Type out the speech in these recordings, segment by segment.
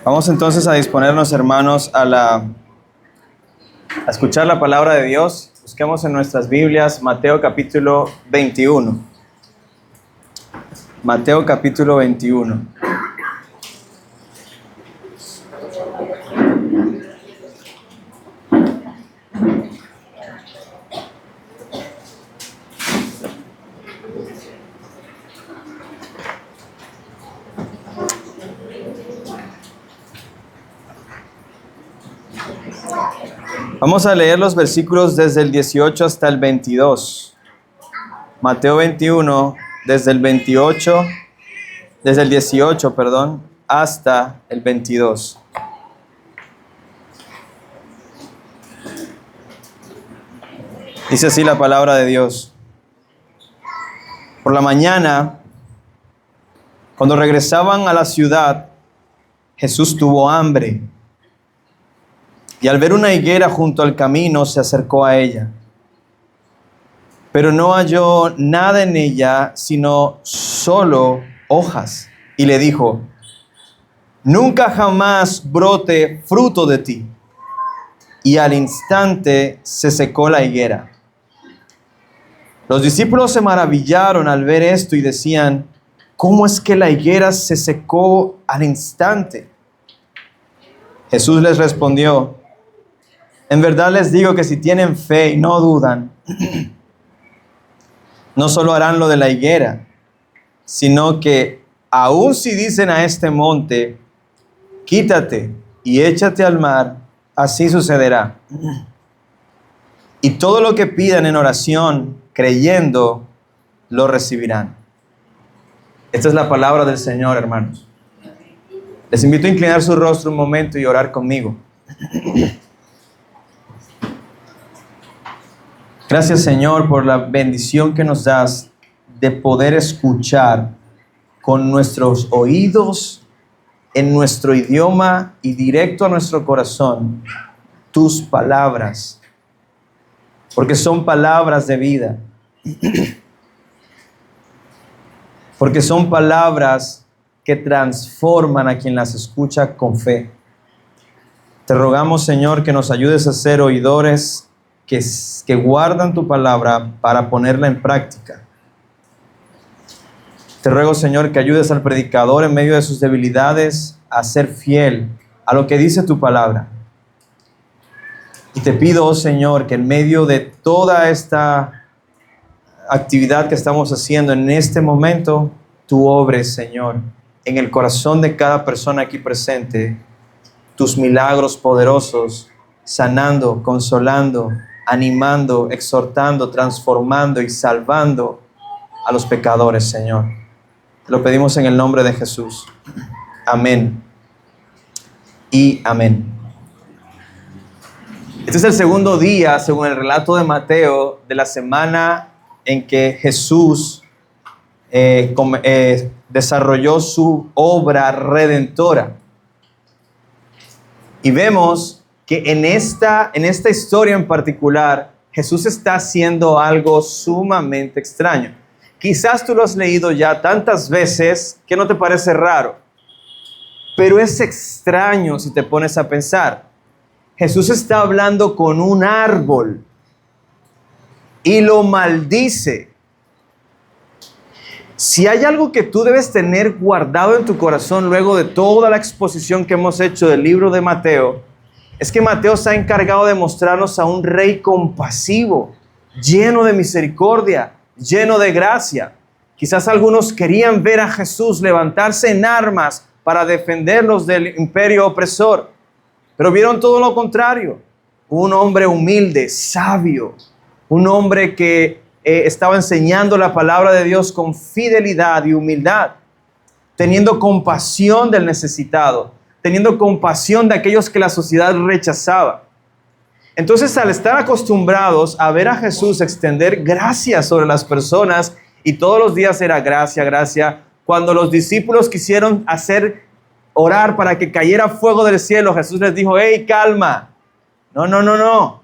Vamos entonces a disponernos, hermanos, a escuchar la palabra de Dios. Busquemos en nuestras Biblias Mateo capítulo 21. Mateo capítulo 21. Vamos a leer los versículos desde el 18 hasta el 22. Mateo 21, desde el 18, hasta el 22. Dice así la palabra de Dios. Por la mañana, cuando regresaban a la ciudad, Jesús tuvo hambre. Y al ver una higuera junto al camino, se acercó a ella. Pero no halló nada en ella, sino solo hojas. Y le dijo: nunca jamás brote fruto de ti. Y al instante se secó la higuera. Los discípulos se maravillaron al ver esto y decían: ¿cómo es que la higuera se secó al instante? Jesús les respondió: en verdad les digo que si tienen fe y no dudan, no solo harán lo de la higuera, sino que aun si dicen a este monte: quítate y échate al mar, así sucederá. Y todo lo que pidan en oración, creyendo, lo recibirán. Esta es la palabra del Señor, hermanos. Les invito a inclinar su rostro un momento y orar conmigo. Gracias, Señor, por la bendición que nos das de poder escuchar con nuestros oídos, en nuestro idioma y directo a nuestro corazón, tus palabras, porque son palabras de vida, porque son palabras que transforman a quien las escucha con fe. Te rogamos, Señor, que nos ayudes a ser oidores que guardan tu palabra para ponerla en práctica. Te ruego, Señor, que ayudes al predicador en medio de sus debilidades a ser fiel a lo que dice tu palabra. Y te pido, oh Señor, que en medio de toda esta actividad que estamos haciendo en este momento, tú obres, Señor, en el corazón de cada persona aquí presente, tus milagros poderosos, sanando, consolando, animando, exhortando, transformando y salvando a los pecadores, Señor. Te lo pedimos en el nombre de Jesús. Amén y amén. Este es el segundo día, según el relato de Mateo, de la semana en que Jesús desarrolló su obra redentora. Y vemos que en esta historia en particular, Jesús está haciendo algo sumamente extraño. Quizás tú lo has leído ya tantas veces que no te parece raro, pero es extraño si te pones a pensar. Jesús está hablando con un árbol y lo maldice. Si hay algo que tú debes tener guardado en tu corazón luego de toda la exposición que hemos hecho del libro de Mateo, es que Mateo se ha encargado de mostrarnos a un rey compasivo, lleno de misericordia, lleno de gracia. Quizás algunos querían ver a Jesús levantarse en armas para defenderlos del imperio opresor, pero vieron todo lo contrario. Un hombre humilde, sabio, un hombre que estaba enseñando la palabra de Dios con fidelidad y humildad, teniendo compasión del necesitado, teniendo compasión de aquellos que la sociedad rechazaba. Entonces, al estar acostumbrados a ver a Jesús extender gracia sobre las personas, y todos los días era gracia, gracia, cuando los discípulos quisieron orar para que cayera fuego del cielo, Jesús les dijo: hey, calma, no,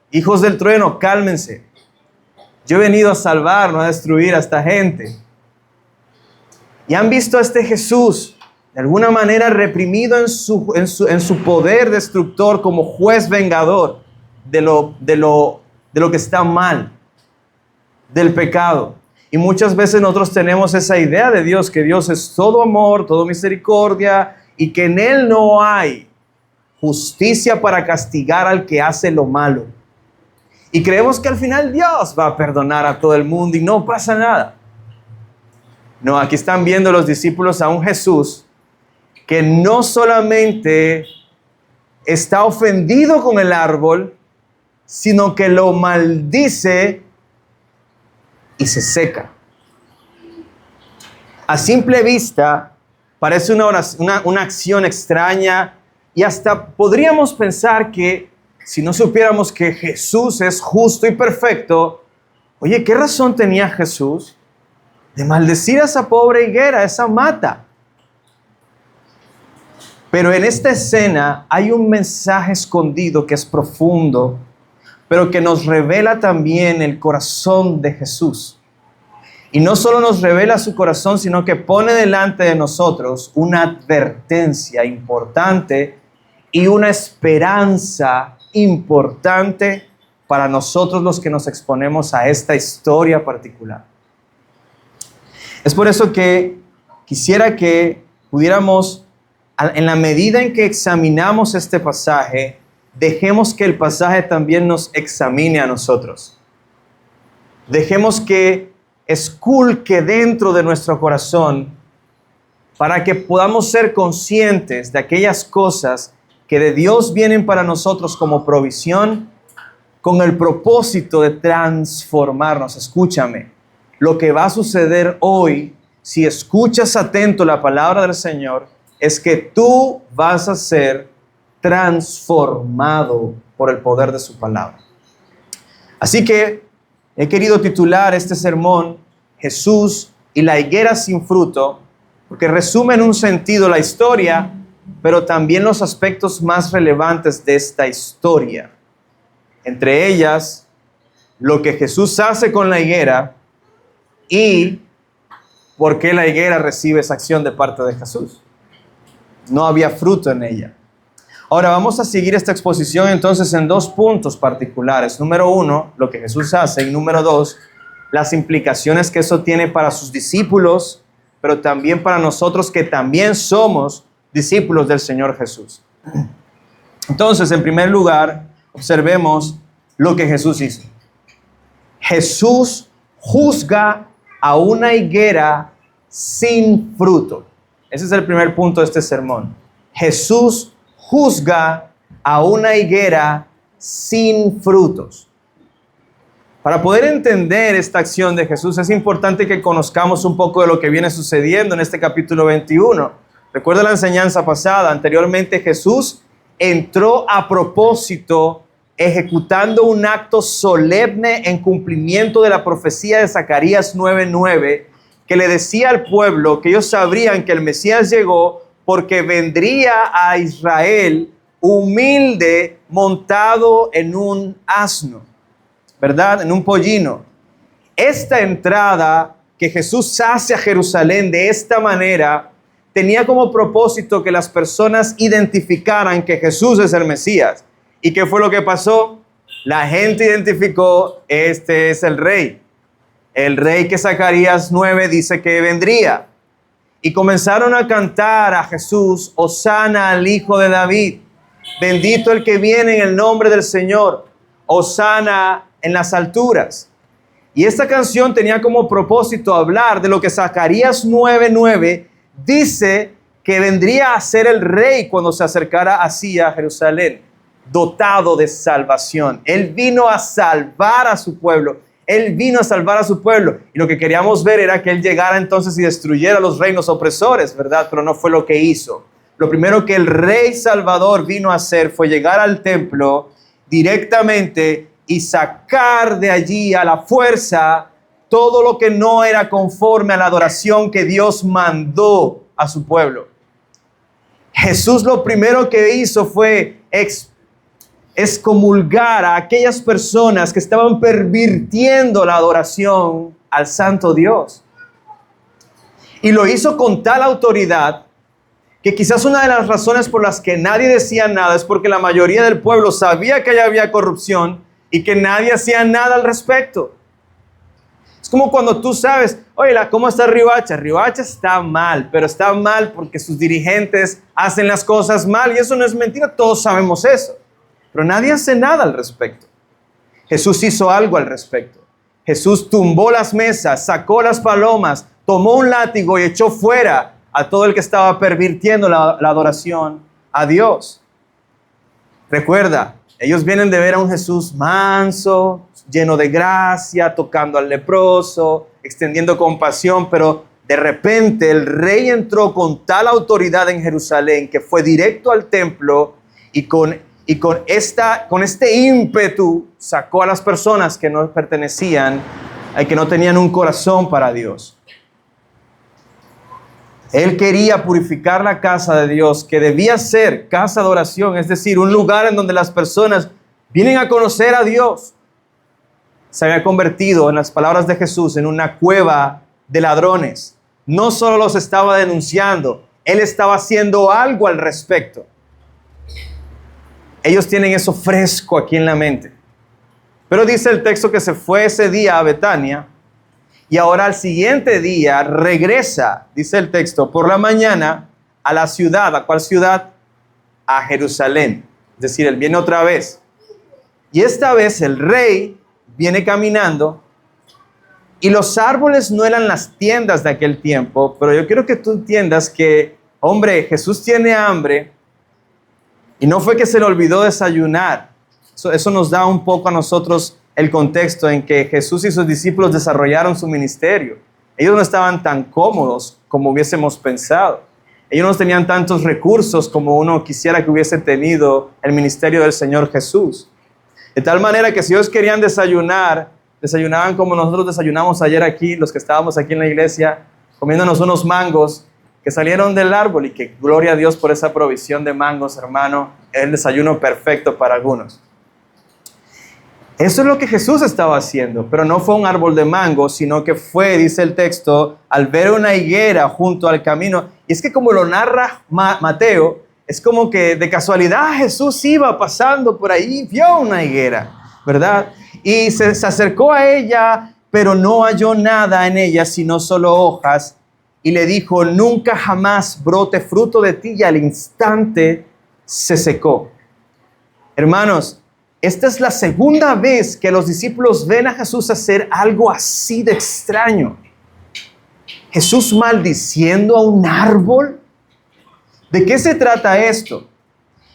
hijos del trueno, cálmense. Yo he venido a salvar, no a destruir a esta gente. Y han visto a este Jesús de alguna manera reprimido en su poder destructor como juez vengador de lo que está mal, del pecado. Y muchas veces nosotros tenemos esa idea de Dios, que Dios es todo amor, todo misericordia, y que en Él no hay justicia para castigar al que hace lo malo. Y creemos que al final Dios va a perdonar a todo el mundo y no pasa nada. No, aquí están viendo los discípulos a un Jesús que no solamente está ofendido con el árbol, sino que lo maldice y se seca. A simple vista parece una acción extraña, y hasta podríamos pensar que si no supiéramos que Jesús es justo y perfecto, oye, ¿qué razón tenía Jesús de maldecir a esa pobre higuera, a esa mata? Pero en esta escena hay un mensaje escondido que es profundo, pero que nos revela también el corazón de Jesús. Y no solo nos revela su corazón, sino que pone delante de nosotros una advertencia importante y una esperanza importante para nosotros los que nos exponemos a esta historia particular. Es por eso que quisiera que pudiéramos, en la medida en que examinamos este pasaje, dejemos que el pasaje también nos examine a nosotros. Dejemos que esculque dentro de nuestro corazón para que podamos ser conscientes de aquellas cosas que de Dios vienen para nosotros como provisión, con el propósito de transformarnos. Escúchame, lo que va a suceder hoy, si escuchas atento la palabra del Señor, es que tú vas a ser transformado por el poder de su palabra. Así que he querido titular este sermón Jesús y la higuera sin fruto, porque resume en un sentido la historia, pero también los aspectos más relevantes de esta historia. Entre ellas, lo que Jesús hace con la higuera y por qué la higuera recibe esa acción de parte de Jesús. No había fruto en ella. Ahora vamos a seguir esta exposición entonces en dos puntos particulares. Número uno, lo que Jesús hace, y número dos, las implicaciones que eso tiene para sus discípulos, pero también para nosotros que también somos discípulos del Señor Jesús. Entonces, en primer lugar, observemos lo que Jesús hizo. Jesús juzga a una higuera sin fruto. Ese es el primer punto de este sermón. Jesús juzga a una higuera sin frutos. Para poder entender esta acción de Jesús, es importante que conozcamos un poco de lo que viene sucediendo en este capítulo 21. Recuerda la enseñanza pasada. Anteriormente Jesús entró a propósito ejecutando un acto solemne en cumplimiento de la profecía de Zacarías 9:9, que le decía al pueblo que ellos sabrían que el Mesías llegó porque vendría a Israel humilde, montado en un asno, ¿verdad? En un pollino. Esta entrada que Jesús hace a Jerusalén de esta manera tenía como propósito que las personas identificaran que Jesús es el Mesías. ¿Y qué fue lo que pasó? La gente identificó, este es el rey que Zacarías 9 dice que vendría. Y comenzaron a cantar a Jesús, Hosana al Hijo de David, bendito el que viene en el nombre del Señor, Hosana en las alturas. Y esta canción tenía como propósito hablar de lo que Zacarías 9:9 dice que vendría a ser el rey cuando se acercara así a Jerusalén, dotado de salvación. Él vino a salvar a su pueblo. Él vino a salvar a su pueblo. Y lo que queríamos ver era que Él llegara entonces y destruyera los reinos opresores, ¿verdad? Pero no fue lo que hizo. Lo primero que el Rey Salvador vino a hacer fue llegar al templo directamente y sacar de allí a la fuerza todo lo que no era conforme a la adoración que Dios mandó a su pueblo. Jesús lo primero que hizo fue excomulgar a aquellas personas que estaban pervirtiendo la adoración al Santo Dios. Y lo hizo con tal autoridad que quizás una de las razones por las que nadie decía nada es porque la mayoría del pueblo sabía que allá había corrupción y que nadie hacía nada al respecto. Es como cuando tú sabes, oye, ¿cómo está Riohacha? Riohacha está mal, pero está mal porque sus dirigentes hacen las cosas mal y eso no es mentira, todos sabemos eso. Pero nadie hace nada al respecto. Jesús hizo algo al respecto. Jesús tumbó las mesas, sacó las palomas, tomó un látigo y echó fuera a todo el que estaba pervirtiendo la adoración a Dios. Recuerda, ellos vienen de ver a un Jesús manso, lleno de gracia, tocando al leproso, extendiendo compasión, pero de repente el rey entró con tal autoridad en Jerusalén que fue directo al templo y con este ímpetu sacó a las personas que no pertenecían, que no tenían un corazón para Dios. Él quería purificar la casa de Dios, que debía ser casa de oración, es decir, un lugar en donde las personas vienen a conocer a Dios. Se había convertido, en las palabras de Jesús, en una cueva de ladrones. No solo los estaba denunciando, Él estaba haciendo algo al respecto. Ellos tienen eso fresco aquí en la mente. Pero dice el texto que se fue ese día a Betania y ahora al siguiente día regresa, dice el texto, por la mañana a la ciudad. ¿A cuál ciudad? A Jerusalén. Es decir, Él viene otra vez. Y esta vez el rey viene caminando y los árboles no eran las tiendas de aquel tiempo, pero yo quiero que tú entiendas que, hombre, Jesús tiene hambre y no fue que se le olvidó desayunar. Eso nos da un poco a nosotros el contexto en que Jesús y sus discípulos desarrollaron su ministerio. Ellos no estaban tan cómodos como hubiésemos pensado. Ellos no tenían tantos recursos como uno quisiera que hubiese tenido el ministerio del Señor Jesús. De tal manera que si ellos querían desayunar, desayunaban como nosotros desayunamos ayer aquí, los que estábamos aquí en la iglesia, comiéndonos unos mangos que salieron del árbol y que gloria a Dios por esa provisión de mangos, hermano, el desayuno perfecto para algunos. Eso es lo que Jesús estaba haciendo, pero no fue un árbol de mango, sino que fue, dice el texto, al ver una higuera junto al camino. Y es que como lo narra Mateo, es como que de casualidad Jesús iba pasando por ahí, vio una higuera, ¿verdad? Y se acercó a ella, pero no halló nada en ella, sino solo hojas. Y le dijo, nunca jamás brote fruto de ti, y al instante se secó. Hermanos, esta es la segunda vez que los discípulos ven a Jesús hacer algo así de extraño. Jesús maldiciendo a un árbol. ¿De qué se trata esto?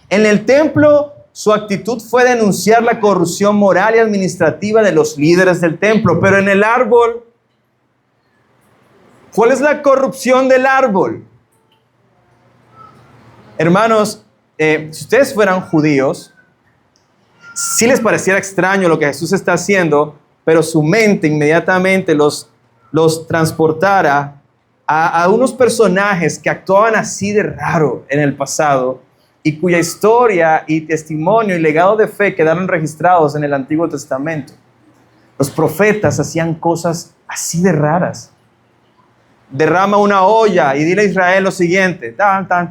En el templo, su actitud fue denunciar la corrupción moral y administrativa de los líderes del templo, pero en el árbol, ¿cuál es la corrupción del árbol? Hermanos, si ustedes fueran judíos, sí les pareciera extraño lo que Jesús está haciendo, pero su mente inmediatamente los transportara a unos personajes que actuaban así de raro en el pasado y cuya historia y testimonio y legado de fe quedaron registrados en el Antiguo Testamento. Los profetas hacían cosas así de raras. Derrama una olla y dile a Israel lo siguiente,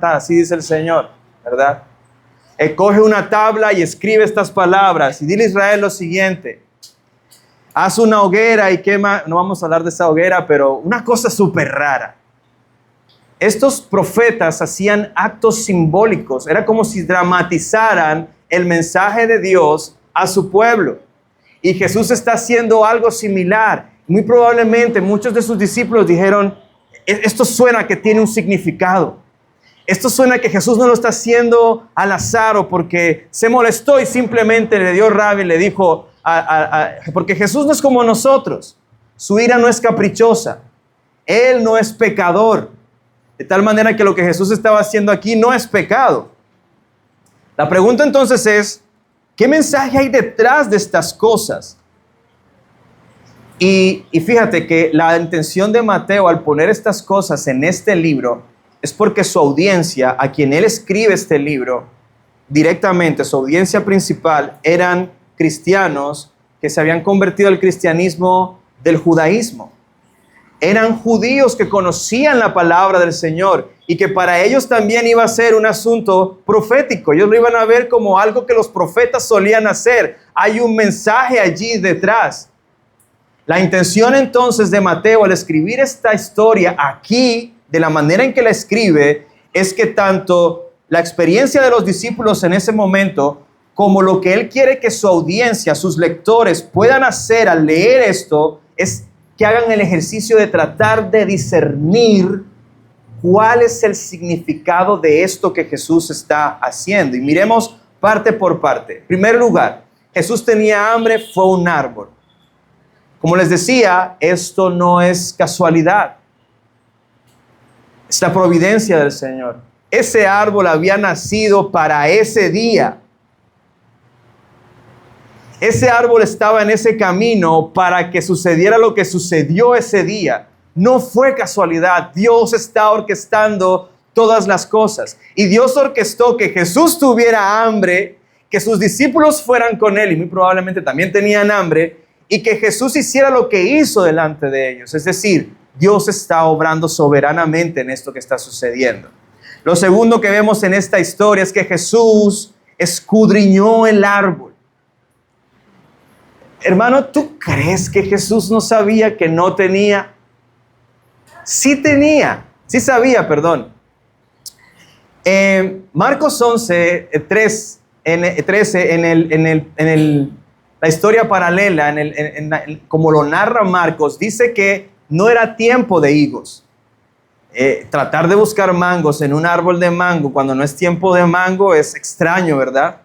así dice el Señor, ¿verdad? Coge una tabla y escribe estas palabras y dile a Israel lo siguiente. Haz una hoguera y quema, no vamos a hablar de esa hoguera, pero una cosa súper rara. Estos profetas hacían actos simbólicos, era como si dramatizaran el mensaje de Dios a su pueblo. Y Jesús está haciendo algo similar. Muy probablemente muchos de sus discípulos dijeron, esto suena que tiene un significado. Esto suena que Jesús no lo está haciendo al azar o porque se molestó y simplemente le dio rabia y le dijo, porque Jesús no es como nosotros. Su ira no es caprichosa. Él no es pecador. De tal manera que lo que Jesús estaba haciendo aquí no es pecado. La pregunta entonces es, ¿qué mensaje hay detrás de estas cosas? Y fíjate que la intención de Mateo al poner estas cosas en este libro es porque su audiencia, a quien él escribe este libro, directamente, su audiencia principal, eran cristianos que se habían convertido al cristianismo del judaísmo. eran judíos que conocían la palabra del Señor y que para ellos también iba a ser un asunto profético. Ellos lo iban a ver como algo que los profetas solían hacer. Hay un mensaje allí detrás. La intención entonces de Mateo al escribir esta historia aquí, de la manera en que la escribe, es que tanto la experiencia de los discípulos en ese momento, como lo que él quiere que su audiencia, sus lectores puedan hacer al leer esto, es que hagan el ejercicio de tratar de discernir cuál es el significado de esto que Jesús está haciendo. Y miremos parte por parte. En primer lugar, Jesús tenía hambre, fue un árbol. Como les decía, esto no es casualidad. Es la providencia del Señor. Ese árbol había nacido para ese día. Ese árbol estaba en ese camino para que sucediera lo que sucedió ese día. No fue casualidad. Dios está orquestando todas las cosas. Y Dios orquestó que Jesús tuviera hambre, que sus discípulos fueran con él y muy probablemente también tenían hambre, y que Jesús hiciera lo que hizo delante de ellos. Es decir, Dios está obrando soberanamente en esto que está sucediendo. Lo segundo que vemos en esta historia es que Jesús escudriñó el árbol. Hermano, ¿tú crees que Jesús no sabía que no tenía? Sí tenía, sí sabía, perdón. Marcos 11, 13, la historia paralela, como lo narra Marcos, dice que no era tiempo de higos. Tratar de buscar mangos en un árbol de mango cuando no es tiempo de mango es extraño, ¿verdad?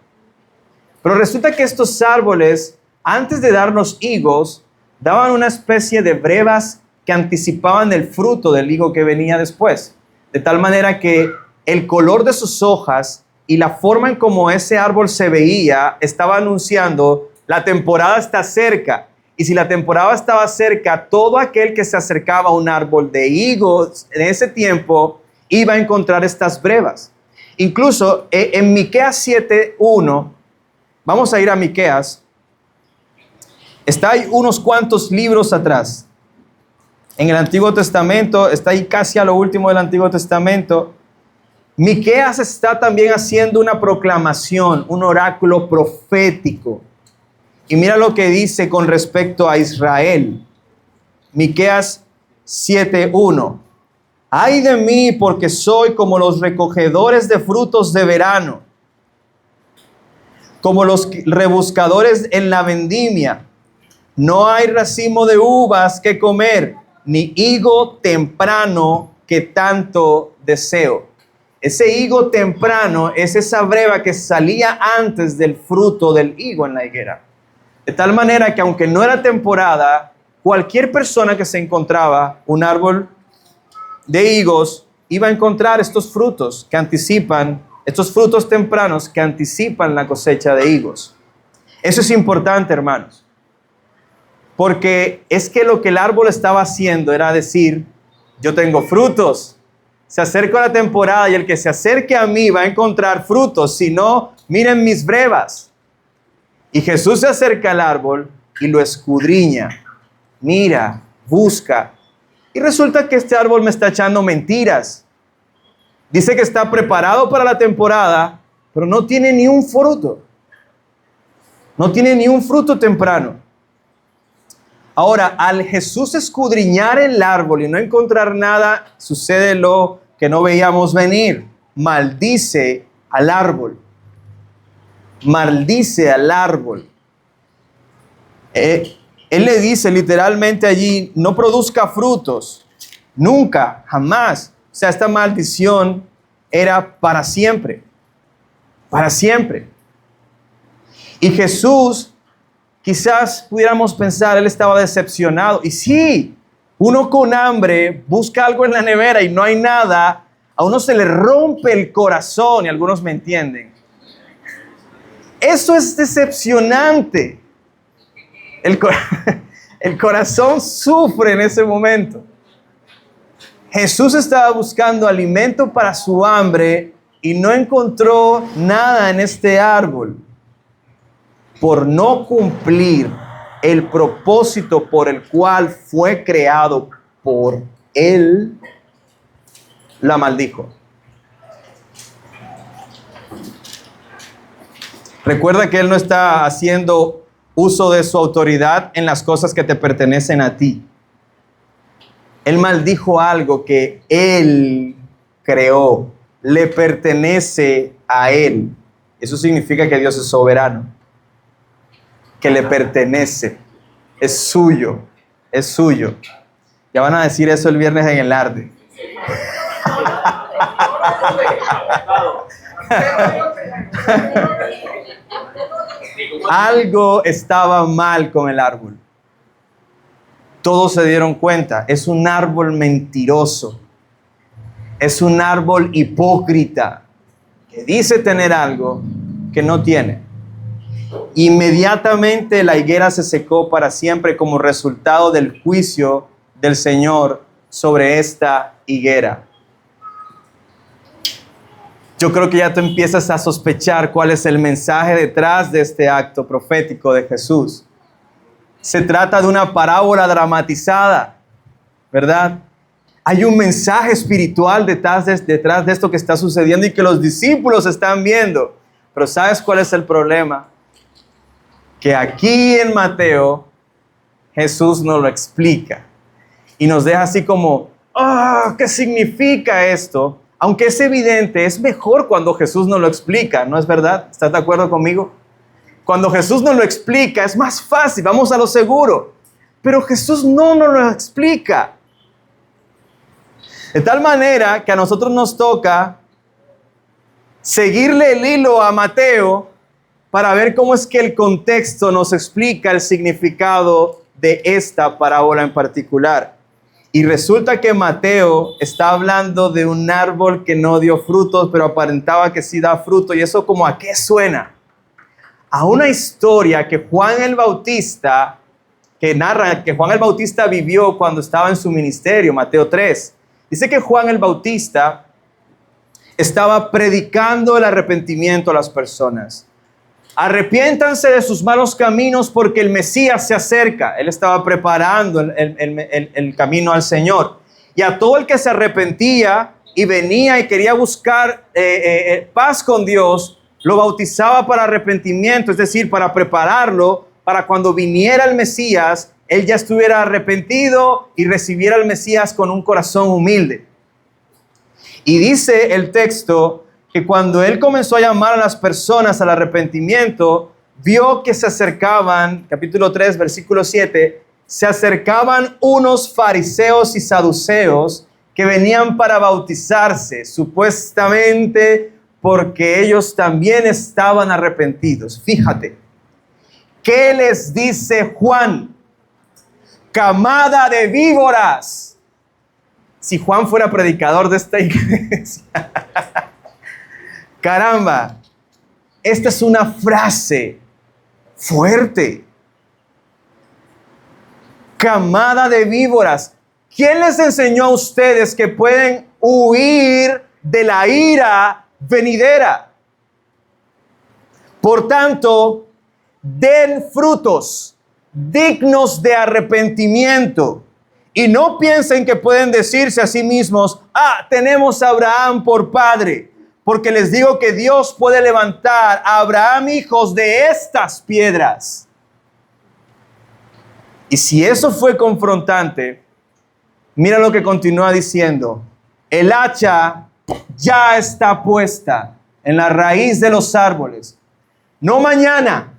Pero resulta que estos árboles, antes de darnos higos, daban una especie de brevas que anticipaban el fruto del higo que venía después. De tal manera que el color de sus hojas y la forma en cómo ese árbol se veía estaba anunciando la temporada está cerca. Y si la temporada estaba cerca, todo aquel que se acercaba a un árbol de higos en ese tiempo iba a encontrar estas brevas. Incluso en Miqueas 7:1, vamos a ir a Miqueas. Está ahí unos cuantos libros atrás. En el Antiguo Testamento, está ahí casi a lo último del Antiguo Testamento. Miqueas está también haciendo una proclamación, un oráculo profético. Y mira lo que dice con respecto a Israel. Miqueas 7:1. Ay de mí, porque soy como los recogedores de frutos de verano, como los rebuscadores en la vendimia. No hay racimo de uvas que comer, ni higo temprano que tanto deseo. Ese higo temprano es esa breva que salía antes del fruto del higo en la higuera. De tal manera que aunque no era temporada, cualquier persona que se encontraba un árbol de higos iba a encontrar estos frutos que anticipan, estos frutos tempranos que anticipan la cosecha de higos. Eso es importante, hermanos, porque es que lo que el árbol estaba haciendo era decir, yo tengo frutos, se acerca la temporada y el que se acerque a mí va a encontrar frutos, si no, miren mis brevas. Y Jesús se acerca al árbol y lo escudriña, mira, busca. Y resulta que este árbol me está echando mentiras. Dice que está preparado para la temporada, pero no tiene ni un fruto. No tiene ni un fruto temprano. Ahora, al Jesús escudriñar el árbol y no encontrar nada, sucede lo que no veíamos venir. Maldice al árbol. Maldice al árbol. Él le dice literalmente allí, no produzca frutos, nunca, jamás. O sea, esta maldición era para siempre, para siempre. Y Jesús, quizás pudiéramos pensar, él estaba decepcionado. Y sí, uno con hambre busca algo en la nevera y no hay nada, a uno se le rompe el corazón, y algunos me entienden. Eso es decepcionante. El corazón sufre en ese momento. Jesús estaba buscando alimento para su hambre y no encontró nada en este árbol. Por no cumplir el propósito por el cual fue creado por él, la maldijo. Recuerda que él no está haciendo uso de su autoridad en las cosas que te pertenecen a ti. Él maldijo algo que él creó, le pertenece a él. Eso significa que Dios es soberano, que le pertenece, es suyo, es suyo. Ya van a decir eso el viernes en el Arde. Algo estaba mal con el árbol. Todos se dieron cuenta. Es un árbol mentiroso. Es un árbol hipócrita que dice tener algo que no tiene. Inmediatamente la higuera se secó para siempre como resultado del juicio del Señor sobre esta higuera. Yo creo que ya tú empiezas a sospechar cuál es el mensaje detrás de este acto profético de Jesús. Se trata de una parábola dramatizada, ¿verdad? Hay un mensaje espiritual detrás de esto que está sucediendo y que los discípulos están viendo. Pero ¿sabes cuál es el problema? Que aquí en Mateo, Jesús nos lo explica y nos deja así como, ¿qué significa esto? Aunque es evidente, es mejor cuando Jesús nos lo explica, ¿no es verdad? ¿Estás de acuerdo conmigo? Cuando Jesús nos lo explica es más fácil, vamos a lo seguro. Pero Jesús no nos lo explica. De tal manera que a nosotros nos toca seguirle el hilo a Mateo para ver cómo es que el contexto nos explica el significado de esta parábola en particular. Y resulta que Mateo está hablando de un árbol que no dio frutos, pero aparentaba que sí da fruto. ¿Y eso como a qué suena? A una historia que Juan el Bautista, que narra que Juan el Bautista vivió cuando estaba en su ministerio, Mateo 3. Dice que Juan el Bautista estaba predicando el arrepentimiento a las personas. Arrepiéntanse de sus malos caminos porque el Mesías se acerca. Él estaba preparando el camino al Señor. Y a todo el que se arrepentía y venía y quería buscar paz con Dios, lo bautizaba para arrepentimiento, es decir, para prepararlo para cuando viniera el Mesías, él ya estuviera arrepentido y recibiera al Mesías con un corazón humilde. Y dice el texto que cuando él comenzó a llamar a las personas al arrepentimiento, vio que se acercaban, capítulo 3, versículo 7, se acercaban unos fariseos y saduceos que venían para bautizarse, supuestamente porque ellos también estaban arrepentidos. Fíjate, ¿qué les dice Juan? Camada de víboras. Si Juan fuera predicador de esta iglesia. Caramba, esta es una frase fuerte. Camada de víboras. ¿Quién les enseñó a ustedes que pueden huir de la ira venidera? Por tanto, den frutos dignos de arrepentimiento y no piensen que pueden decirse a sí mismos, tenemos a Abraham por padre, porque les digo que Dios puede levantar a Abraham hijos de estas piedras. Y si eso fue confrontante, mira lo que continúa diciendo. El hacha ya está puesta en la raíz de los árboles. No mañana,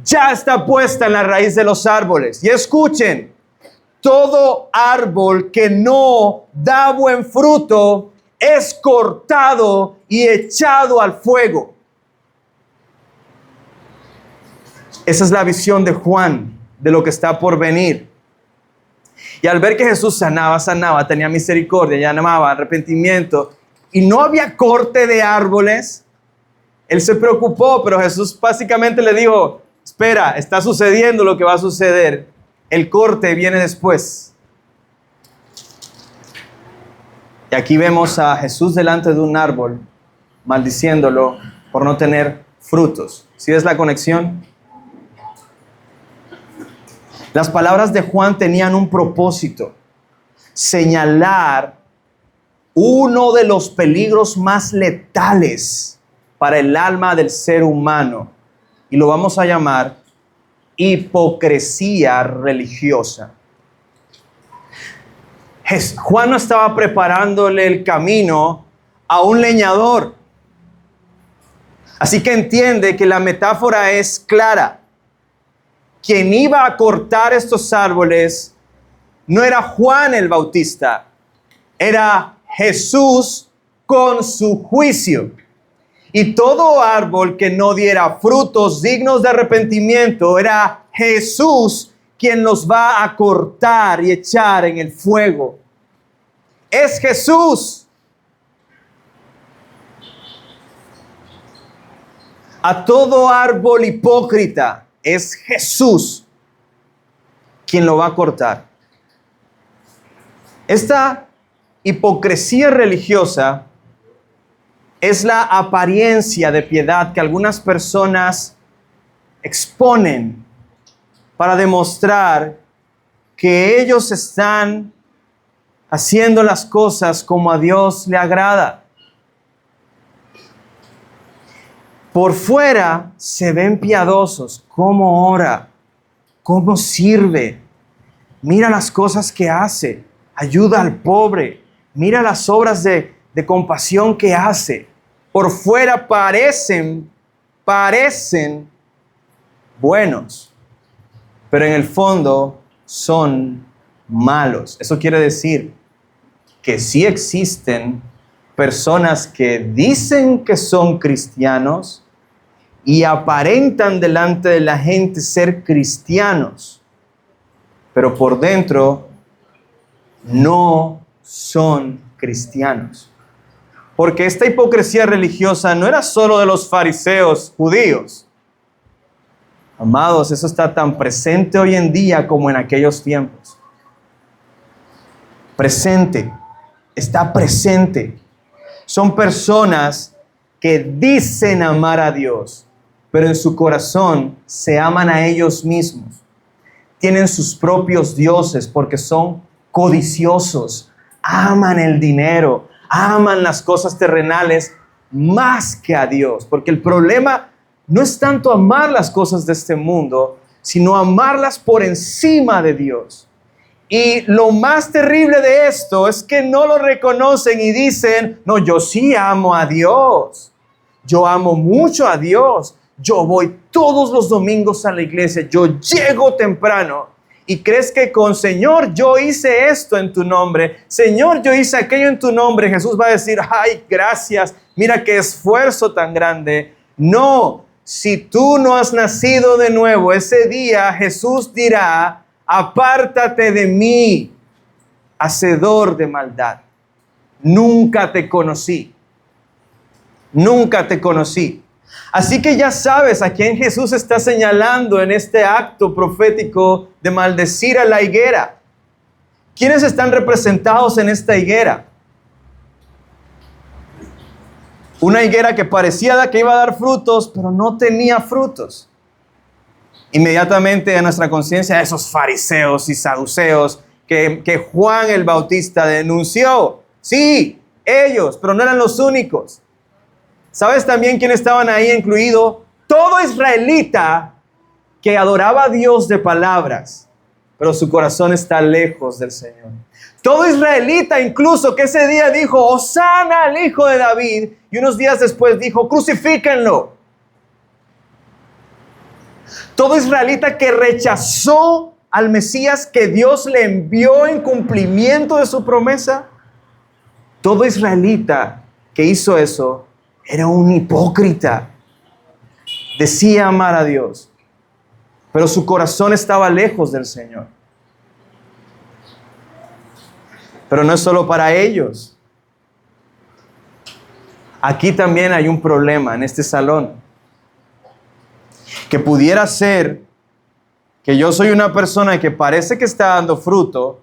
ya está puesta en la raíz de los árboles. Y escuchen, todo árbol que no da buen fruto es cortado y echado al fuego. Esa es la visión de Juan de lo que está por venir. Y al ver que Jesús sanaba, tenía misericordia, llamaba arrepentimiento, y no había corte de árboles, él se preocupó, pero Jesús básicamente le dijo, espera, está sucediendo lo que va a suceder, el corte viene después. Y aquí vemos a Jesús delante de un árbol, maldiciéndolo por no tener frutos. ¿Sí ves la conexión? Las palabras de Juan tenían un propósito. señalar uno de los peligros más letales para el alma del ser humano, y lo vamos a llamar hipocresía religiosa. Juan no estaba preparándole el camino a un leñador. Así que entiende que la metáfora es clara. Quien iba a cortar estos árboles no era Juan el Bautista, era Jesús con su juicio. Y todo árbol que no diera frutos dignos de arrepentimiento, era Jesús quien los va a cortar y echar en el fuego. Es Jesús. A todo árbol hipócrita es Jesús quien lo va a cortar. Esta hipocresía religiosa es la apariencia de piedad que algunas personas exponen para demostrar que ellos están haciendo las cosas como a Dios le agrada. Por fuera se ven piadosos, cómo ora, cómo sirve, mira las cosas que hace, ayuda al pobre, mira las obras de compasión que hace. Por fuera parecen buenos, pero en el fondo son malos. Eso quiere decir que sí existen personas que dicen que son cristianos y aparentan delante de la gente ser cristianos, pero por dentro no son cristianos. Porque esta hipocresía religiosa no era solo de los fariseos judíos. Amados, eso está tan presente hoy en día como en aquellos tiempos. Presente, está presente. Son personas que dicen amar a Dios, pero en su corazón se aman a ellos mismos. Tienen sus propios dioses porque son codiciosos, aman el dinero, aman las cosas terrenales más que a Dios, porque el problema no es tanto amar las cosas de este mundo, sino amarlas por encima de Dios. Y lo más terrible de esto es que no lo reconocen y dicen, no, yo sí amo a Dios, yo amo mucho a Dios, yo voy todos los domingos a la iglesia, yo llego temprano. Y crees que con Señor, yo hice esto en tu nombre, Señor, yo hice aquello en tu nombre, Jesús va a decir, ay, gracias, mira qué esfuerzo tan grande. No, si tú no has nacido de nuevo, ese día Jesús dirá, apártate de mí, hacedor de maldad. Nunca te conocí. Nunca te conocí. Así que ya sabes a quién Jesús está señalando en este acto profético de maldecir a la higuera. ¿Quiénes están representados en esta higuera? Una higuera que parecía que iba a dar frutos, pero no tenía frutos. Inmediatamente a nuestra conciencia, esos fariseos y saduceos que Juan el Bautista denunció. Sí, ellos, pero no eran los únicos. ¿Sabes también quién estaban ahí incluido? Todo israelita que adoraba a Dios de palabras, pero su corazón está lejos del Señor. Todo israelita incluso que ese día dijo, Hosana al Hijo de David, y unos días después dijo, crucifíquenlo. Todo israelita que rechazó al Mesías que Dios le envió en cumplimiento de su promesa. Todo israelita que hizo eso era un hipócrita. Decía amar a Dios, pero su corazón estaba lejos del Señor. Pero no es solo para ellos. Aquí también hay un problema en este salón. Que pudiera ser que yo soy una persona que parece que está dando fruto,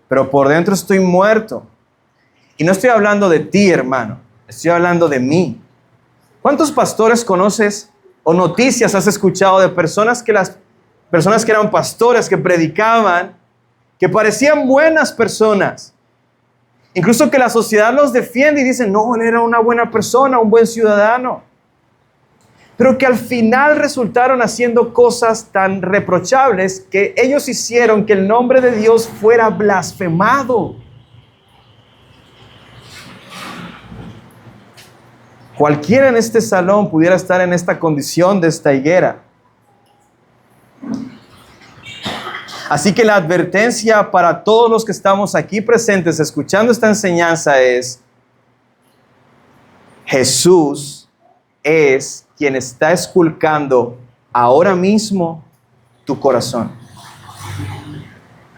pero por dentro estoy muerto. Y no estoy hablando de ti, hermano. Estoy hablando de mí. ¿Cuántos pastores conoces o noticias has escuchado de personas que eran pastores, que predicaban que parecían buenas personas. Incluso que la sociedad los defiende y dice, no, él era una buena persona, un buen ciudadano. Pero que al final resultaron haciendo cosas tan reprochables que ellos hicieron que el nombre de Dios fuera blasfemado. Cualquiera en este salón pudiera estar en esta condición de esta higuera. Así que la advertencia para todos los que estamos aquí presentes escuchando esta enseñanza es: Jesús es quien está esculcando ahora mismo tu corazón.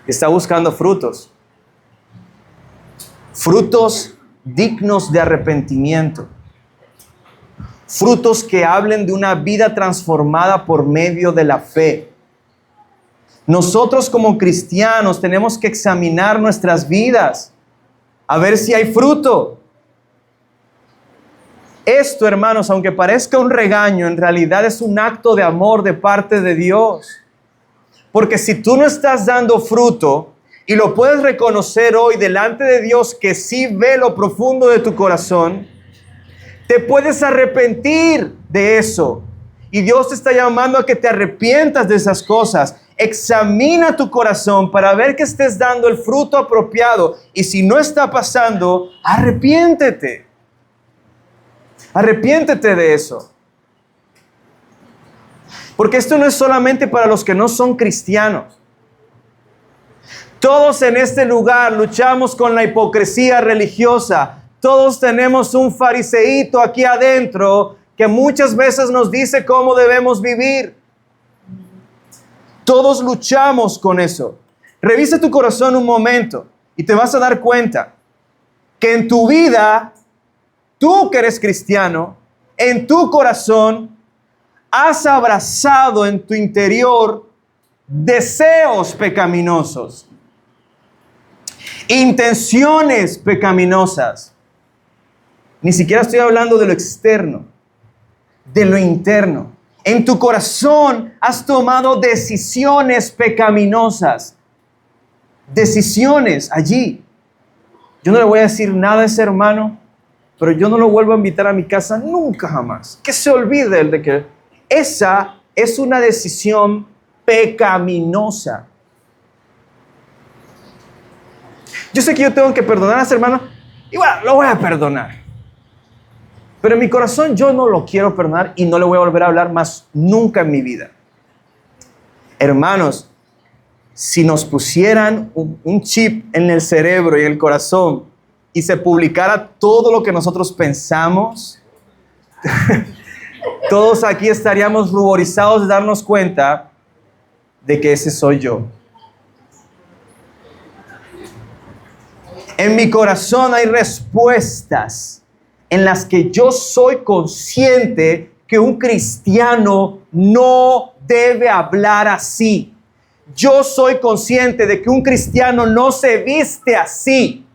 Está buscando frutos. Frutos dignos de arrepentimiento. Frutos que hablen de una vida transformada por medio de la fe. Nosotros como cristianos tenemos que examinar nuestras vidas a ver si hay fruto. Esto, hermanos, aunque parezca un regaño, en realidad es un acto de amor de parte de Dios. Porque si tú no estás dando fruto y lo puedes reconocer hoy delante de Dios, que sí ve lo profundo de tu corazón, te puedes arrepentir de eso. Y Dios te está llamando a que te arrepientas de esas cosas. Examina tu corazón para ver que estés dando el fruto apropiado. Y si no está pasando, arrepiéntete. Arrepiéntete de eso. Porque esto no es solamente para los que no son cristianos. Todos en este lugar luchamos con la hipocresía religiosa. Todos tenemos un fariseíto aquí adentro que muchas veces nos dice cómo debemos vivir. Todos luchamos con eso. Revisa tu corazón un momento y te vas a dar cuenta que en tu vida, tú que eres cristiano, en tu corazón, has abrazado en tu interior deseos pecaminosos, intenciones pecaminosas. Ni siquiera estoy hablando de lo externo, de lo interno. En tu corazón has tomado decisiones pecaminosas. Decisiones allí. Yo no le voy a decir nada a ese hermano, pero yo no lo vuelvo a invitar a mi casa nunca jamás. Que se olvide él de que esa es una decisión pecaminosa. Yo sé que yo tengo que perdonar a ese hermano y bueno, lo voy a perdonar. Pero en mi corazón yo no lo quiero perdonar y no le voy a volver a hablar más nunca en mi vida. Hermanos, si nos pusieran un chip en el cerebro y el corazón y se publicara todo lo que nosotros pensamos, todos aquí estaríamos ruborizados de darnos cuenta de que ese soy yo. En mi corazón hay respuestas en las que yo soy consciente que un cristiano no debe hablar así. Yo soy consciente de que un cristiano no se viste así.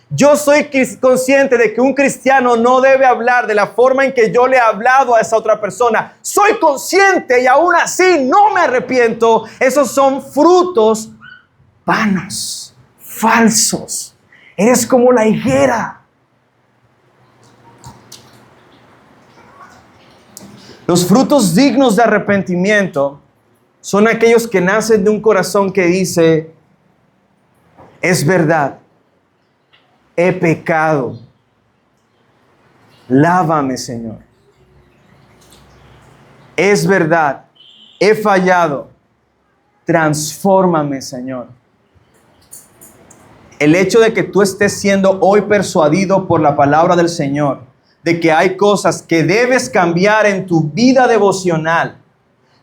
Yo soy consciente de que un cristiano no debe hablar de la forma en que yo le he hablado a esa otra persona. Soy consciente y aún así no me arrepiento. Esos son frutos vanos, falsos. Eres como la higuera. Los frutos dignos de arrepentimiento son aquellos que nacen de un corazón que dice: es verdad, he pecado, lávame, Señor. Es verdad, he fallado, transfórmame, Señor. El hecho de que tú estés siendo hoy persuadido por la palabra del Señor de que hay cosas que debes cambiar en tu vida devocional,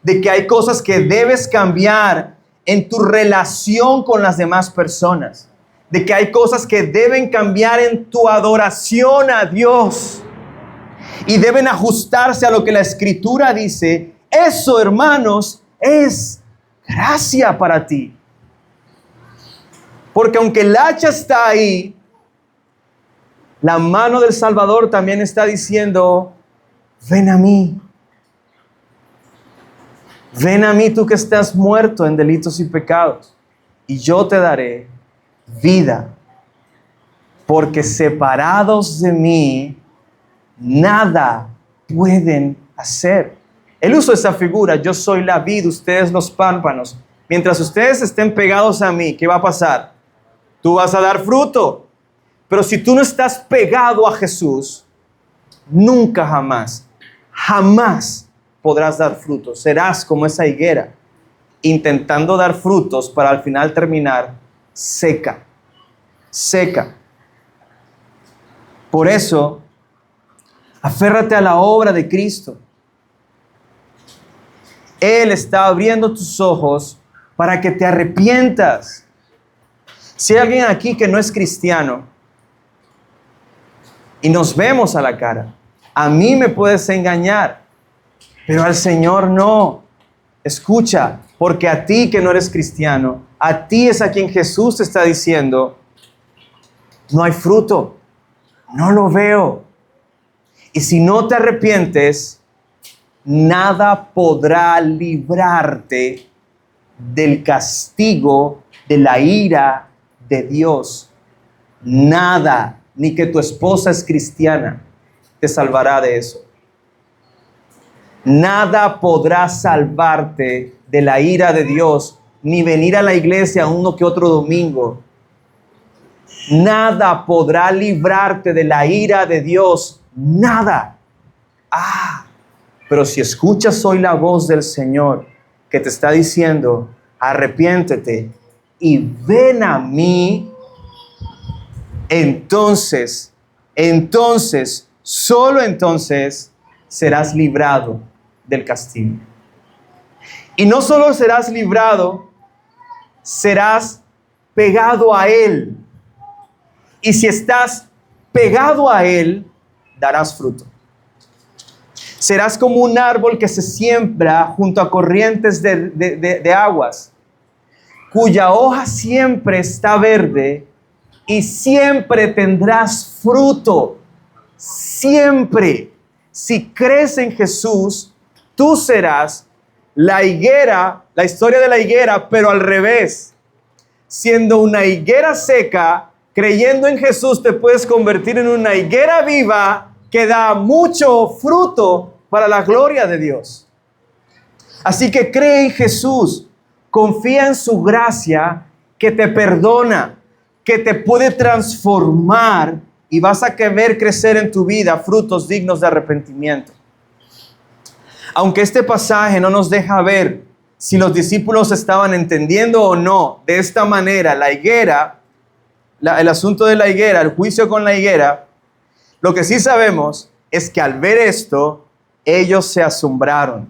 de que hay cosas que debes cambiar en tu relación con las demás personas, de que hay cosas que deben cambiar en tu adoración a Dios y deben ajustarse a lo que la Escritura dice. Eso, hermanos, es gracia para ti. Porque aunque el hacha está ahí, la mano del Salvador también está diciendo: ven a mí. Ven a mí tú que estás muerto en delitos y pecados. y yo te daré vida, porque separados de mí, nada pueden hacer. Él usó esa figura, yo soy la vid, ustedes los pámpanos. Mientras ustedes estén pegados a mí, ¿qué va a pasar? Tú vas a dar fruto. Pero si tú no estás pegado a Jesús, nunca jamás podrás dar frutos. Serás como esa higuera, intentando dar frutos para al final terminar seca. Por eso, aférrate a la obra de Cristo. Él está abriendo tus ojos para que te arrepientas. Si hay alguien aquí que no es cristiano y nos vemos a la cara, a mí me puedes engañar, pero al Señor no. Escucha, porque a ti que no eres cristiano, a ti es a quien Jesús te está diciendo, no hay fruto, no lo veo. Y si no te arrepientes, nada podrá librarte del castigo, de la ira de Dios. Nada, ni que tu esposa es cristiana, te salvará de eso. Nada podrá salvarte de la ira de Dios, ni venir a la iglesia uno que otro domingo. Nada podrá librarte de la ira de Dios. Nada. Pero si escuchas hoy la voz del Señor que te está diciendo, arrepiéntete y ven a mí, entonces, solo entonces serás librado del castigo. Y no solo serás librado, serás pegado a Él. Y si estás pegado a Él, darás fruto. Serás como un árbol que se siembra junto a corrientes de aguas, cuya hoja siempre está verde y siempre tendrás fruto. Siempre. Si crees en Jesús, tú serás la higuera, la historia de la higuera, pero al revés. Siendo una higuera seca, creyendo en Jesús, te puedes convertir en una higuera viva que da mucho fruto para la gloria de Dios. Así que cree en Jesús, confía en su gracia que te perdona, que te puede transformar y vas a ver crecer en tu vida frutos dignos de arrepentimiento. Aunque este pasaje no nos deja ver si los discípulos estaban entendiendo o no de esta manera la higuera, el asunto de la higuera, el juicio con la higuera, lo que sí sabemos es que al ver esto, ellos se asombraron.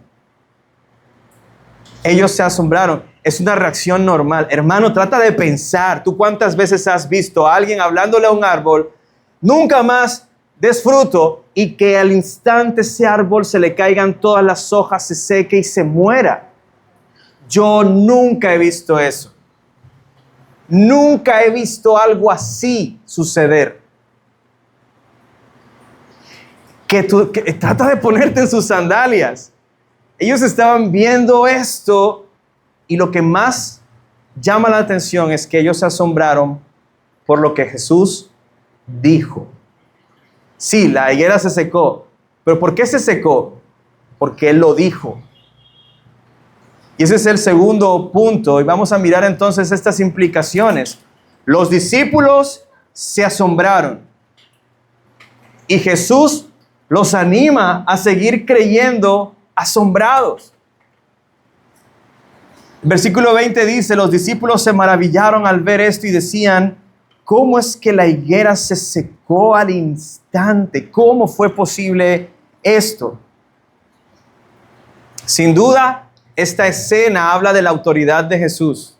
Ellos se asombraron. Es una reacción normal. Hermano, trata de pensar. ¿Tú cuántas veces has visto a alguien hablándole a un árbol? Nunca más des fruto y que al instante ese árbol se le caigan todas las hojas, se seque y se muera. Yo nunca he visto eso. Nunca he visto algo así suceder. Que trata de ponerte en sus sandalias. Ellos estaban viendo esto y lo que más llama la atención es que ellos se asombraron por lo que Jesús dijo. Sí, la higuera se secó, pero ¿por qué se secó? Porque Él lo dijo. Y ese es el segundo punto y vamos a mirar entonces estas implicaciones. Los discípulos se asombraron y Jesús los anima a seguir creyendo asombrados. El versículo 20 dice, los discípulos se maravillaron al ver esto y decían, ¿cómo es que la higuera se secó al instante? ¿Cómo fue posible esto? Sin duda, esta escena habla de la autoridad de Jesús.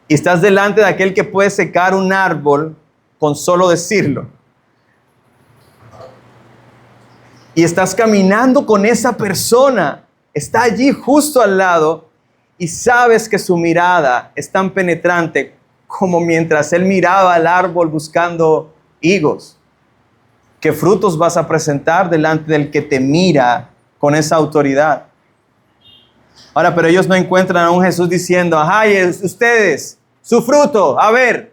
Y estás delante de aquel que puede secar un árbol con solo decirlo. Y estás caminando con esa persona, está allí justo al lado y sabes que su mirada es tan penetrante como mientras él miraba al árbol buscando higos. ¿Qué frutos vas a presentar delante del que te mira con esa autoridad? Ahora, pero ellos no encuentran a un Jesús diciendo, ¡ay, ustedes! Su fruto, a ver.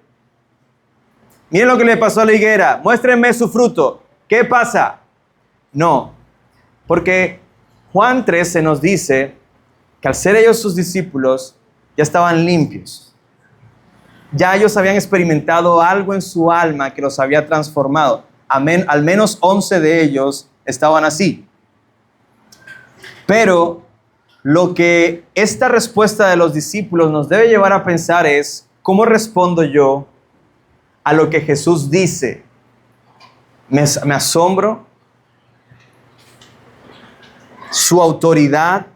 Miren lo que le pasó a la higuera. Muéstrenme su fruto. ¿Qué pasa? No, porque Juan 13 nos dice que al ser ellos sus discípulos, ya estaban limpios. Ya ellos habían experimentado algo en su alma que los había transformado. Al menos 11 de ellos estaban así. Pero lo que esta respuesta de los discípulos nos debe llevar a pensar es, ¿cómo respondo yo a lo que Jesús dice? Me asombro. Su autoridad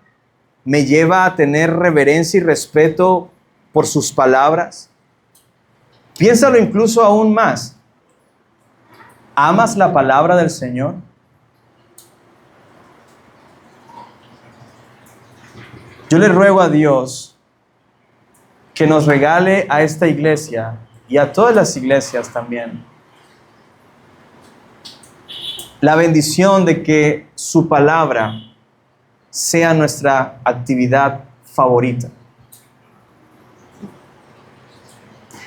me lleva a tener reverencia y respeto por sus palabras. Piénsalo incluso aún más. ¿Amas la palabra del Señor? Yo le ruego a Dios que nos regale a esta iglesia y a todas las iglesias también la bendición de que su palabra sea nuestra actividad favorita.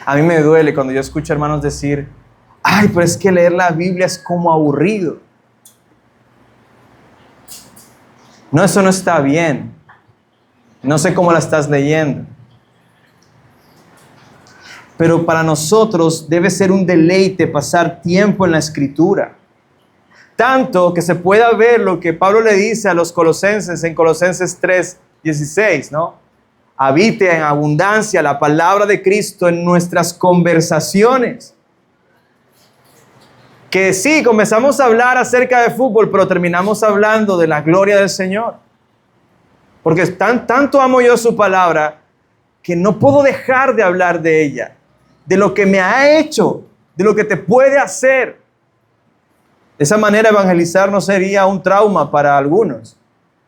A mí me duele cuando yo escucho hermanos decir, ay, pero es que leer la Biblia es como aburrido. No, eso no está bien. No sé cómo la estás leyendo. Pero para nosotros debe ser un deleite pasar tiempo en la Escritura. Tanto que se pueda ver lo que Pablo le dice a los colosenses en Colosenses 3:16, ¿no? Habite en abundancia la palabra de Cristo en nuestras conversaciones. Que sí, comenzamos a hablar acerca de fútbol, pero terminamos hablando de la gloria del Señor. Porque tanto amo yo su palabra que no puedo dejar de hablar de ella, de lo que me ha hecho, de lo que te puede hacer. De esa manera evangelizar no sería un trauma para algunos,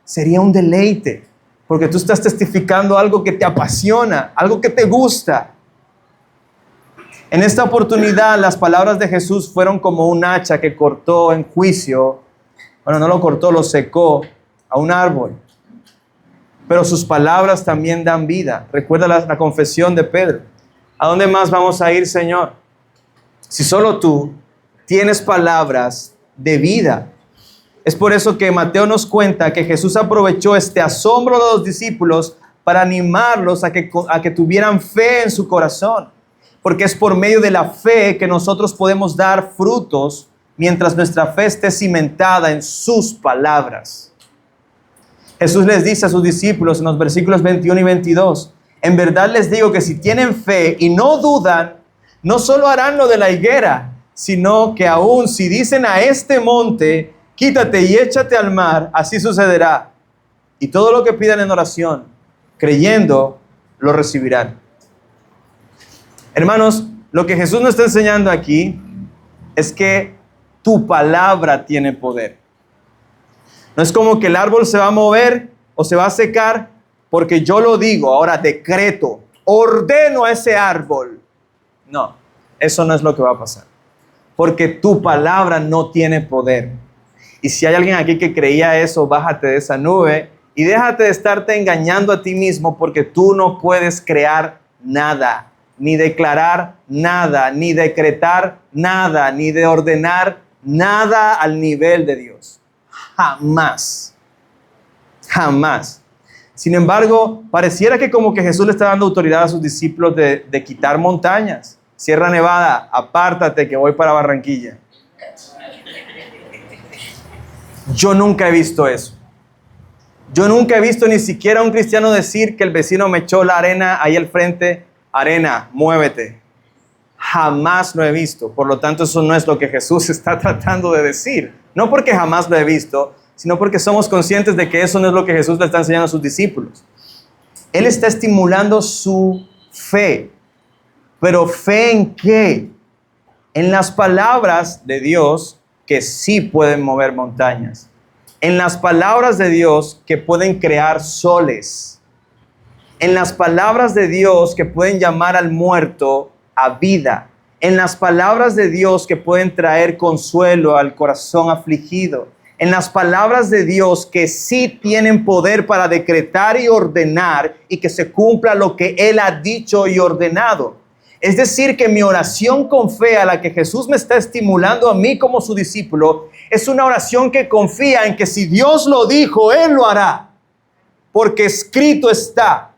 sería un deleite, porque tú estás testificando algo que te apasiona, algo que te gusta. En esta oportunidad las palabras de Jesús fueron como un hacha que cortó en juicio, bueno, no lo cortó, lo secó a un árbol. Pero sus palabras también dan vida. Recuerda la confesión de Pedro. ¿A dónde más vamos a ir, Señor? Si solo tú tienes palabras de vida. Es por eso que Mateo nos cuenta que Jesús aprovechó este asombro de los discípulos para animarlos a que tuvieran fe en su corazón. Porque es por medio de la fe que nosotros podemos dar frutos mientras nuestra fe esté cimentada en sus palabras. Jesús les dice a sus discípulos en los versículos 21 y 22, en verdad les digo que si tienen fe y no dudan, no solo harán lo de la higuera, sino que aún si dicen a este monte, quítate y échate al mar, así sucederá. Y todo lo que pidan en oración, creyendo, lo recibirán. Hermanos, lo que Jesús nos está enseñando aquí es que tu palabra tiene poder. No es como que el árbol se va a mover o se va a secar porque yo lo digo, ahora decreto, ordeno a ese árbol. No, eso no es lo que va a pasar. Porque tu palabra no tiene poder. Y si hay alguien aquí que creía eso, bájate de esa nube y déjate de estarte engañando a ti mismo, porque tú no puedes crear nada, ni declarar nada, ni decretar nada, ni de ordenar nada al nivel de Dios. Jamás. Jamás. Sin embargo, pareciera que como que Jesús le está dando autoridad a sus discípulos de quitar montañas. Sierra Nevada, apártate que voy para Barranquilla. Yo nunca he visto eso. Yo nunca he visto ni siquiera a un cristiano decir que el vecino me echó la arena ahí al frente. Arena, muévete. Jamás lo he visto. Por lo tanto, eso no es lo que Jesús está tratando de decir. No porque jamás lo he visto, sino porque somos conscientes de que eso no es lo que Jesús le está enseñando a sus discípulos. Él está estimulando su fe. ¿Pero fe en qué? En las palabras de Dios que sí pueden mover montañas. En las palabras de Dios que pueden crear soles. En las palabras de Dios que pueden llamar al muerto a vida. En las palabras de Dios que pueden traer consuelo al corazón afligido. en las palabras de Dios que sí tienen poder para decretar y ordenar y que se cumpla lo que Él ha dicho y ordenado. Es decir, que mi oración con fe a la que Jesús me está estimulando a mí como su discípulo es una oración que confía en que si Dios lo dijo, Él lo hará, porque escrito está.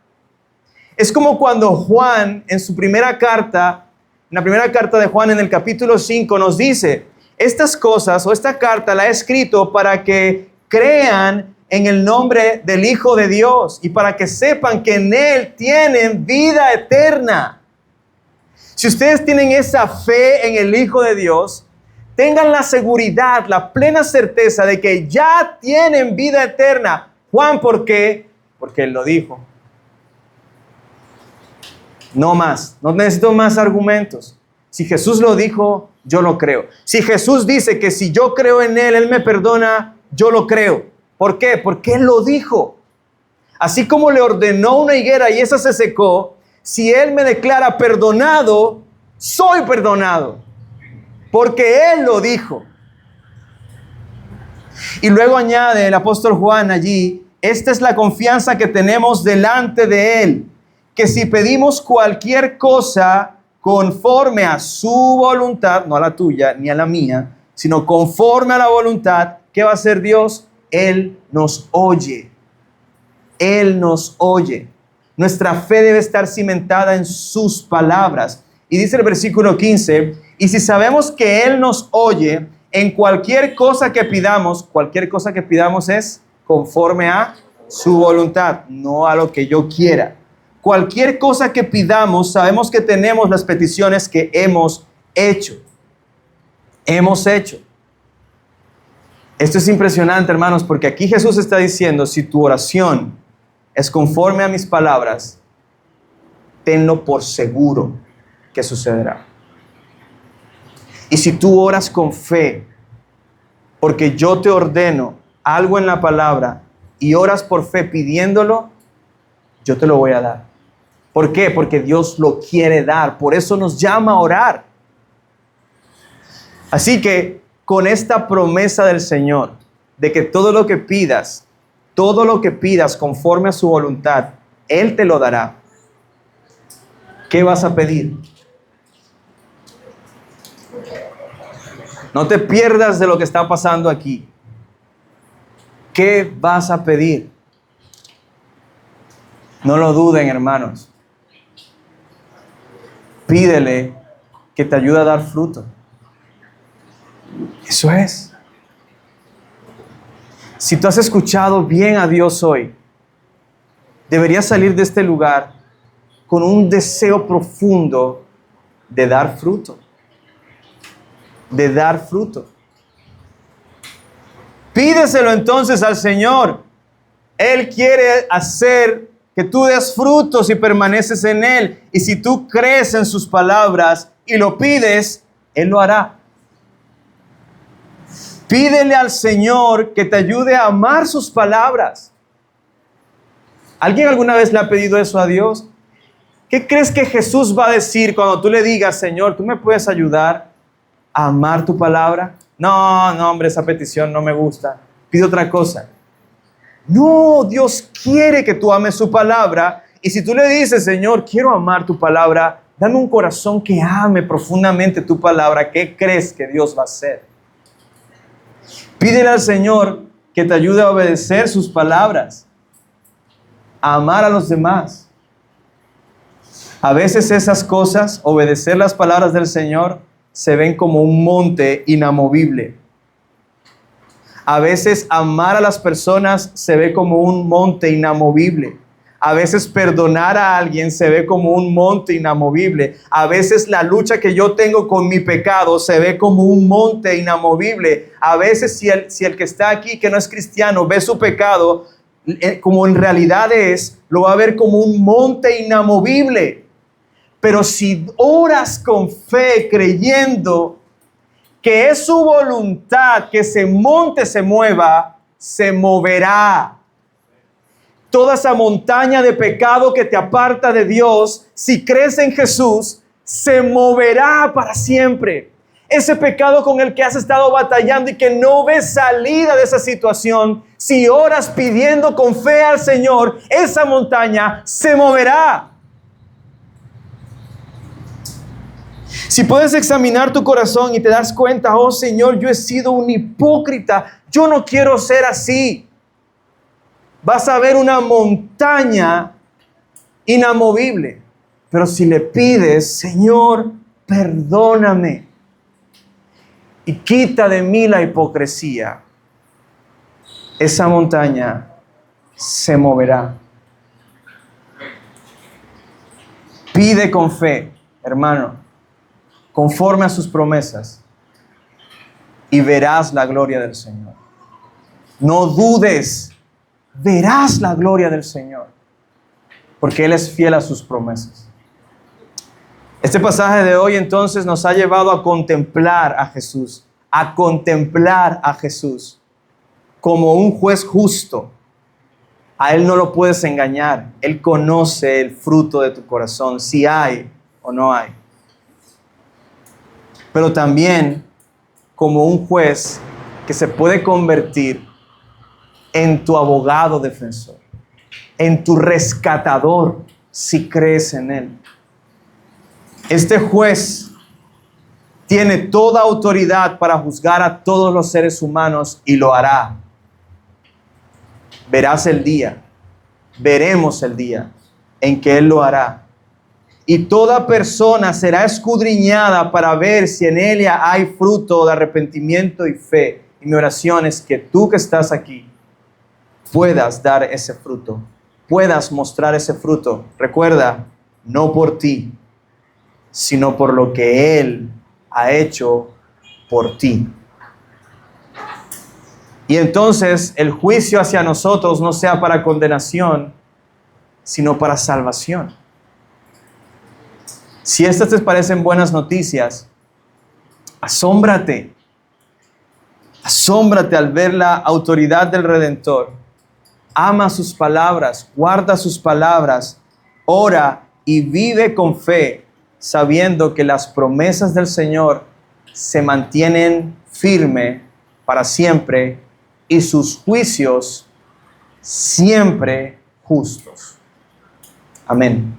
Es como cuando Juan en su primera carta, en la primera carta de Juan en el capítulo 5 nos dice: estas cosas o esta carta la he escrito para que crean en el nombre del Hijo de Dios y para que sepan que en Él tienen vida eterna. Si ustedes tienen esa fe en el Hijo de Dios, tengan la seguridad, la plena certeza de que ya tienen vida eterna. Juan, ¿por qué? Porque Él lo dijo. No más, no necesito más argumentos. Si Jesús lo dijo, yo lo creo. Si Jesús dice que si yo creo en Él, Él me perdona, yo lo creo. ¿Por qué? Porque Él lo dijo. Así como le ordenó una higuera y esa se secó, si Él me declara perdonado, soy perdonado. Porque Él lo dijo. Y luego añade el apóstol Juan allí: esta es la confianza que tenemos delante de Él, que si pedimos cualquier cosa conforme a su voluntad, no a la tuya ni a la mía, sino conforme a la voluntad, ¿qué va a hacer Dios? Él nos oye. Él nos oye. Nuestra fe debe estar cimentada en sus palabras. Y dice el versículo 15, y si sabemos que Él nos oye en cualquier cosa que pidamos es conforme a su voluntad, no a lo que yo quiera. Cualquier cosa que pidamos, sabemos que tenemos las peticiones que hemos hecho. Hemos hecho. Esto es impresionante, hermanos, porque aquí Jesús está diciendo: si tu oración es conforme a mis palabras, tenlo por seguro que sucederá. Y si tú oras con fe, porque yo te ordeno algo en la palabra y oras por fe pidiéndolo, yo te lo voy a dar. ¿Por qué? Porque Dios lo quiere dar. Por eso nos llama a orar. Así que con esta promesa del Señor de que todo lo que pidas conforme a su voluntad, Él te lo dará. ¿Qué vas a pedir? No te pierdas de lo que está pasando aquí. ¿Qué vas a pedir? No lo duden, hermanos. Pídele que te ayude a dar fruto. Eso es. Si tú has escuchado bien a Dios hoy, deberías salir de este lugar con un deseo profundo de dar fruto. De dar fruto. Pídeselo entonces al Señor. Él quiere hacer que tú des frutos y permaneces en Él. Y si tú crees en sus palabras y lo pides, Él lo hará. Pídele al Señor que te ayude a amar sus palabras. ¿Alguien alguna vez le ha pedido eso a Dios? ¿Qué crees que Jesús va a decir cuando tú le digas: Señor, ¿tú me puedes ayudar a amar tu palabra? No, hombre, esa petición no me gusta. Pide otra cosa. No, Dios quiere que tú ames su palabra. Y si tú le dices: Señor, quiero amar tu palabra, dame un corazón que ame profundamente tu palabra, ¿qué crees que Dios va a hacer? Pídele al Señor que te ayude a obedecer sus palabras, a amar a los demás. A veces esas cosas, obedecer las palabras del Señor, se ven como un monte inamovible. A veces amar a las personas se ve como un monte inamovible. A veces perdonar a alguien se ve como un monte inamovible. A veces la lucha que yo tengo con mi pecado se ve como un monte inamovible. A veces si el que está aquí que no es cristiano ve su pecado como en realidad es, lo va a ver como un monte inamovible. Pero si oras con fe creyendo que es su voluntad que ese monte se mueva, se moverá. Toda esa montaña de pecado que te aparta de Dios, si crees en Jesús, se moverá para siempre. ese pecado con el que has estado batallando y que no ves salida de esa situación, si oras pidiendo con fe al Señor, esa montaña se moverá. Si puedes examinar tu corazón y te das cuenta, oh Señor, yo he sido un hipócrita, yo no quiero ser así. Vas a ver una montaña inamovible. Pero si le pides, Señor, perdóname y quita de mí la hipocresía, esa montaña se moverá. Pide con fe, hermano, conforme a sus promesas, y verás la gloria del Señor. No dudes, verás la gloria del Señor, porque Él es fiel a sus promesas. Este pasaje de hoy entonces nos ha llevado a contemplar a Jesús como un juez justo. A Él no lo puedes engañar. Él conoce el fruto de tu corazón, si hay o no hay. Pero también como un juez que se puede convertir en tu abogado defensor, en tu rescatador, si crees en Él. Este juez tiene toda autoridad para juzgar a todos los seres humanos y lo hará. Veremos el día en que Él lo hará. Y toda persona será escudriñada para ver si en ella hay fruto de arrepentimiento y fe. Y mi oración es que tú que estás aquí puedas dar ese fruto, puedas mostrar ese fruto. Recuerda, no por ti, sino por lo que Él ha hecho por ti. Y entonces el juicio hacia nosotros no sea para condenación, sino para salvación. Si estas te parecen buenas noticias, asómbrate al ver la autoridad del Redentor. Ama sus palabras, guarda sus palabras, ora y vive con fe, sabiendo que las promesas del Señor se mantienen firmes para siempre y sus juicios siempre justos. Amén.